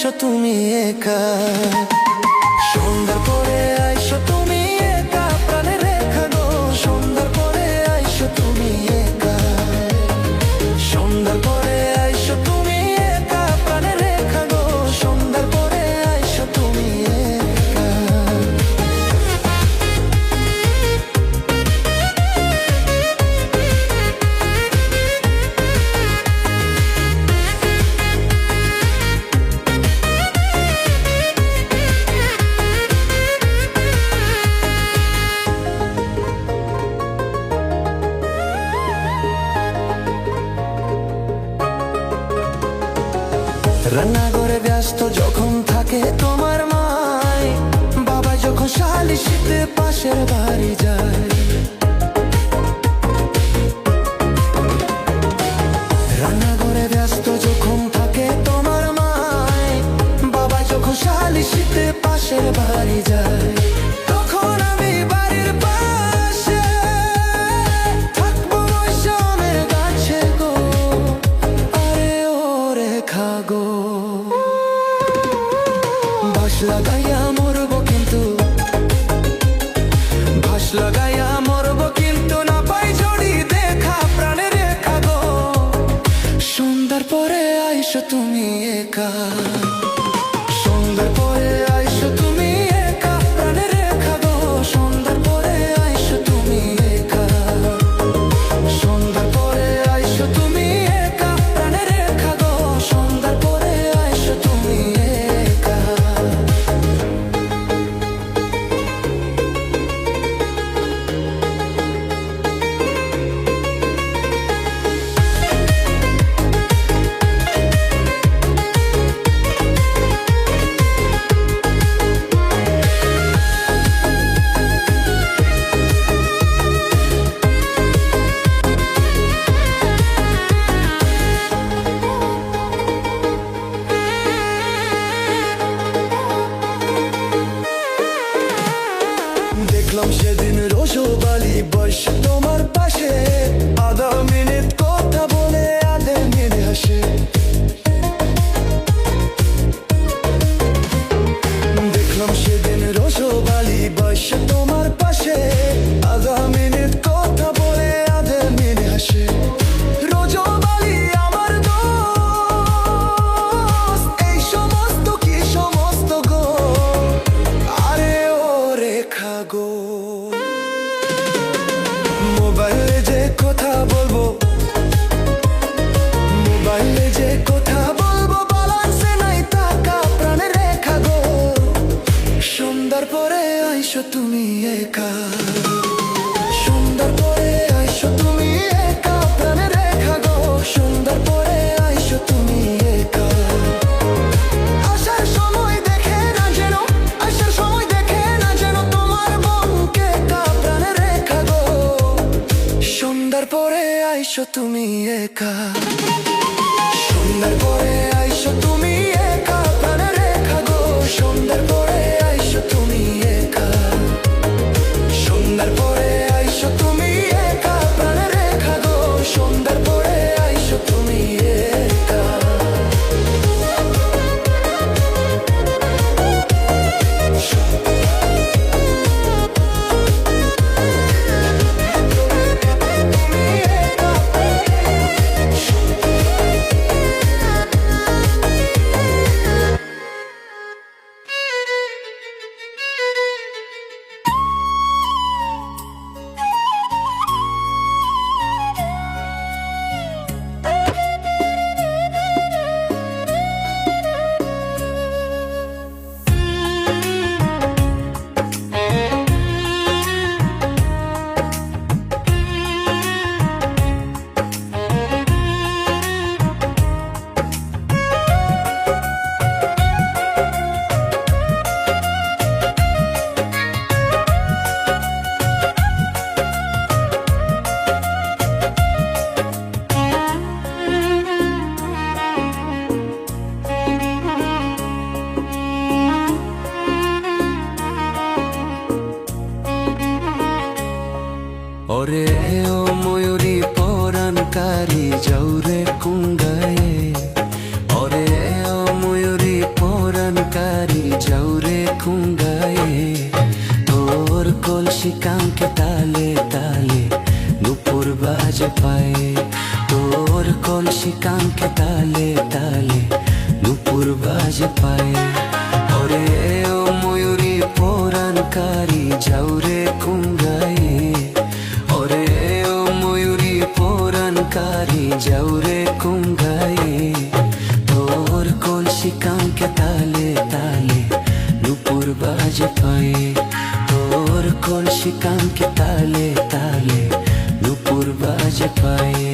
আইসো তুমি একা, সন্ধ্যার পরে আইসো তুমি একা, প্রাণে রেখা গো। সন্ধ্যার পরে আইসো তুমি একা, সন্ধ্যার পরে আইসো তুমি একা, প্রাণে রেখা গো। সন্ধ্যার পরে আইসো তুমি একা। রান্নাঘরে ব্যস্ত যখন থাকে তোমার মাই, বাবা যখন শালিশিতে পাশের বাড়ি যায়। রান্নাঘরে ব্যস্ত যখন থাকে তোমার মাই, বাবা যখন শালিশিতে পাশের বাড়ি যায়। তখন আমি বাড়ির পাশে থাকবো মৌসুমের গাছে গো, আরে ও রেখা গো। বাঁশ লাগাইয়া মরবো কিন্তু, বাঁশ লাগাইয়া মরবো কিন্তু, না পাই জড়ি দেখা, প্রাণে রেখা গো। সন্ধ্যার পরে আইসো তুমি একা, সন্ধ্যার পরে আইসো তুমি একা, প্রাণে রেখা গো। সন্ধ্যার পরে আইসো তুমি একা, সন্ধ্যার পরে আইসো তুমি একা, প্রাণে রেখা গো। সন্ধ্যার পরে আইসো তুমি একা। দেখলাম সেদিন রসবালি বসে তোমার পাশে, আধা মিনিট কথা বলে আধে মিনিট হাসে। দেখলাম সেদিন রসবালি বসে তোমার পাশে, আধা মিনিট কথা বলে আধে মিনিট হাসে। রসবালি আমার দোস্ত, এই সমস্ত কি সমস্ত গো, আরে ও রেখা গো। মোবাইলে যে কথা বলবো, মোবাইলে যে কথা বলবো, বালান্সে নাই টাকা, প্রাণে রেখা গো। সন্ধ্যার পরে আইসো তুমি একা, সন্ধ্যার পরে আইসো তুমি একা, প্রাণে রেখা গো। সন্ধ্যার পরে আইসো তুমি একা। আসার সময় দেখে না যেন, আসার সময় দেখে না যেন তোমার মনকে একা, প্রাণে রেখা গো। সন্ধ্যার পরে আইসো তুমি একা, সন্ধ্যার পরে আইসো তুমি একা, প্রাণে রেখা গো। সন্ধ্যার পরে আইসো তুমি একা, সন্ধ্যার পরে আইসো তুমি একা, প্রাণে রেখা গো। সন্ধ্যার পরে আইসো তুমি একা। ওরে ও ময়ূরী পরাণকারী যাও রে কুঙ্গায়ে, ওরে ও ময়ূরী কাঙ্কে তালে তালে নুপুর বাজে পায়ে তোর কলসি কাঙ্কে তালে তালে নুপুর বাজে পায়ে ওরে ও ময়ূরী পরাণকারী যাওরে কুঙ্গায়ে ওরে ও ময়ূরী পরাণকারী যাওরে কুঙ্গায়ে তোর কলসি কাঙ্কে তালে তালে নুপুর বাজে পায়ে তোর কলসি কাঙ্কে তালে তালে নুপুর বাজে পায়ে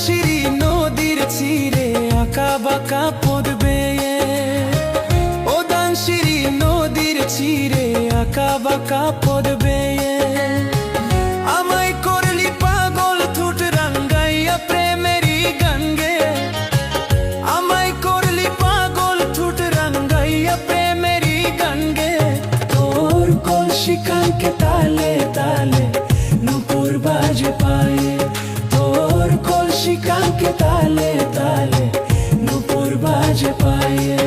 শিরি নদীর চিরে আঁকা বাঁকা পথ বেয়ে ও দানশিরি নদীর চিরে আঁকা বাঁকা পথ বেয়ে আমায় করলি পাগল ঠোঁট রাঙ্গাইয়া প্রেমেরই গান গে আমায় করলি পাগল ঠোঁট রাঙ্গাইয়া প্রেমেরই গান গে তোর কলসি কাঙ্কে তালে তালে নুপুর বাজে পায়ে তোর কলসি কাঙ্কে তালে তালে নুপুর বাজে পায়ে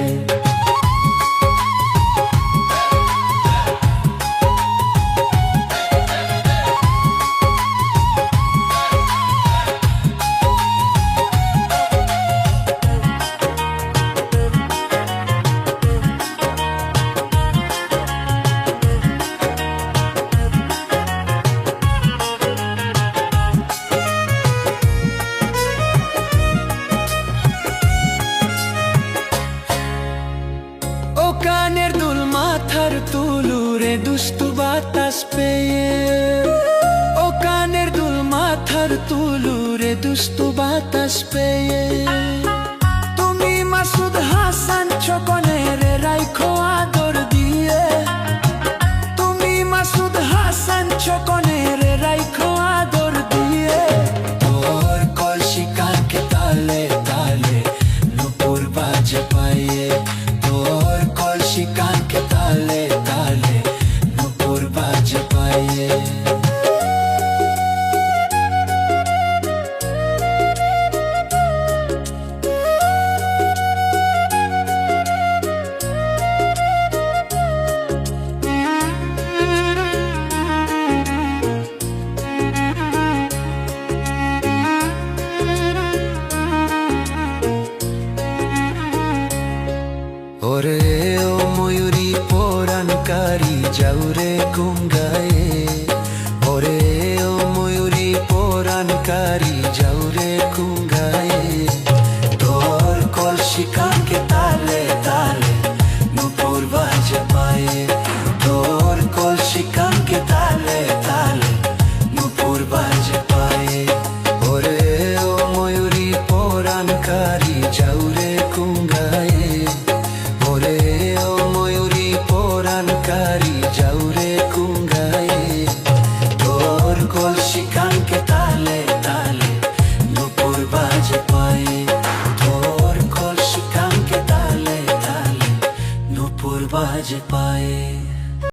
কানের দুল মাথার তুলুরে দুষ্টু বাতাস পেয়ে ও কানের দুল মাথার তুলুরে দুষ্টু বাতাস পেয়ে তুমি মাসুদ হাসান ছকনের রাইখো আদর দিয়ে তুমি মাসুদ হাসান ছকনের রাইখো আদর দিয়ে তোর কলসি কাঙ্কে তালে তালে নুপুর বাজে পায়ে তোর কলসি কাঙ্কে তালে তালে নুপুর বাজে পায়ে ওরে ও ময়ূরী পরাণকারী যাওরে কুঙ্গায়ে ওরে ও ময়ূরী পরাণকারী যাওরে কুঙ্গায়ে তোর কলসি কাঙ্কে তালে তালে নুপুর বাজে পায়ে তোর কলসি কাঙ্কে তালে তালে নুপুর বাজে পায়ে ওরে ও ময়ূরী পরাণকারী যাওরে কুঙ্গায়ে ওরে ও ময়ূরী পরাণকারী যাওরে কুঙ্গায়ে তোর কলসি কাঙ্কে তালে তালে নুপুর বাজে পায়ে তোর কলসি কাঙ্কে তালে তালে নুপুর বাজে পায়ে।